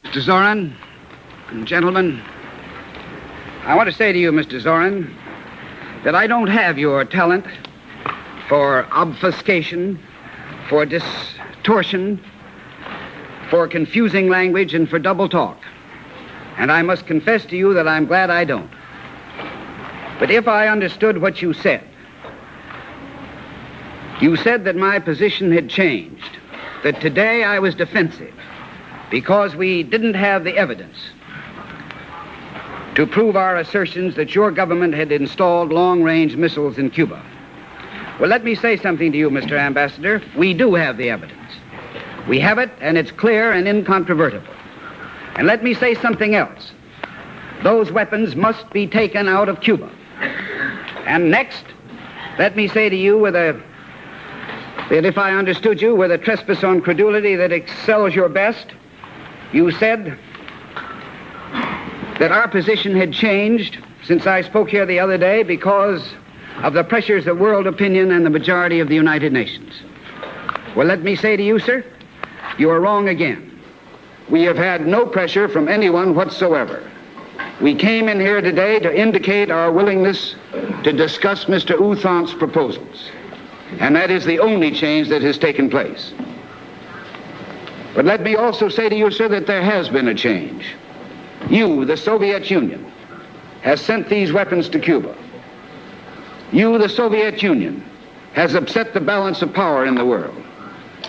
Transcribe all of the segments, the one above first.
Mr. Zorin, and gentlemen, I want to say to you, Mr. Zorin, that I don't have your talent for obfuscation, for distortion, for confusing language, and for double talk. And I must confess to you that I'm glad I don't. But if I understood what you said that my position had changed, that today I was defensive because we didn't have the evidence to prove our assertions that your government had installed long-range missiles in Cuba. Well, let me say something to you, Mr. Ambassador. We do have the evidence. We have it, and it's clear and incontrovertible. And let me say something else. Those weapons must be taken out of Cuba. And next, let me say to you that if I understood you with a trespass on credulity that excels your best, you said that our position had changed since I spoke here the other day because of the pressures of world opinion and the majority of the United Nations. Well, let me say to you, sir, you are wrong again. We have had no pressure from anyone whatsoever. We came in here today to indicate our willingness to discuss Mr. U Thant's proposals. And that is the only change that has taken place. But let me also say to you, sir, that there has been a change. You, the Soviet Union, has sent these weapons to Cuba. You, the Soviet Union, has upset the balance of power in the world.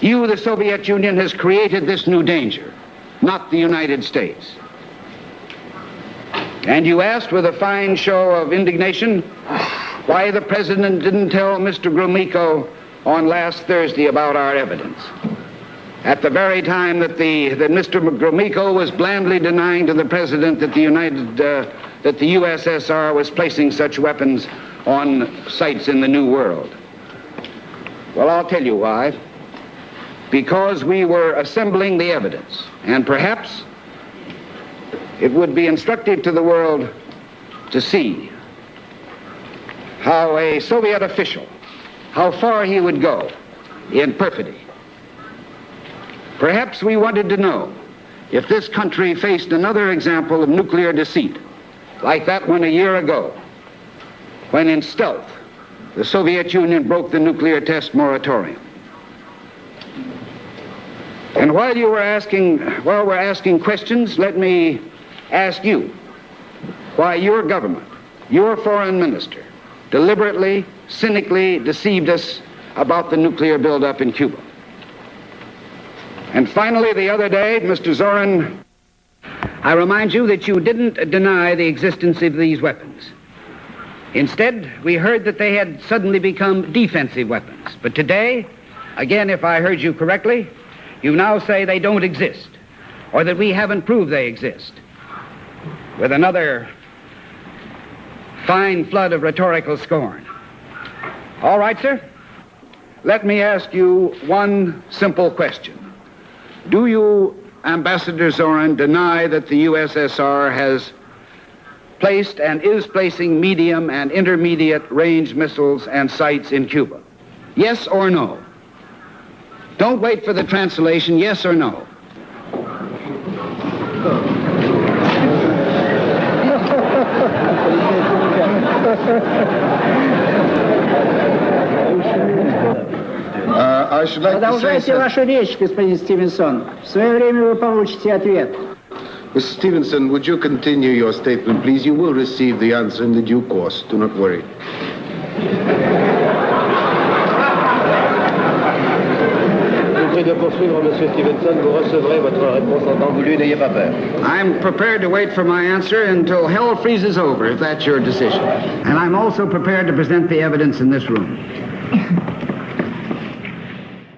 You, the Soviet Union, has created this new danger, not the United States. And you asked with a fine show of indignation why the president didn't tell Mr. Gromyko on last Thursday about our evidence, at the very time that Mr. Gromyko was blandly denying to the president that the U.S.S.R. was placing such weapons on sites in the New World. Well, I'll tell you why. Because we were assembling the evidence, and perhaps it would be instructive to the world to see how a Soviet official, how far he would go in perfidy. Perhaps we wanted to know if this country faced another example of nuclear deceit, like that one a year ago, when in stealth the Soviet Union broke the nuclear test moratorium. And while we're asking questions, let me ask you why your government, your foreign minister, deliberately, cynically deceived us about the nuclear buildup in Cuba. And finally, the other day, Mr. Zorin, I remind you that you didn't deny the existence of these weapons. Instead, we heard that they had suddenly become defensive weapons. But today, again, if I heard you correctly, you now say they don't exist, or that we haven't proved they exist, with another fine flood of rhetorical scorn. All right, sir. Let me ask you one simple question. Do you, Ambassador Zorin, deny that the U.S.S.R. has placed and is placing medium and intermediate range missiles and sites in Cuba? Yes or no? Don't wait for the translation, yes or no. I should like to say Продолжайте вашу речь, господин Стивенсон. В свое время вы получите ответ. Mr. Stevenson, would you continue your statement, please? You will receive the answer in the due course. Do not worry. I'm prepared to wait for my answer until hell freezes over, if that's your decision. And I'm also prepared to present the evidence in this room.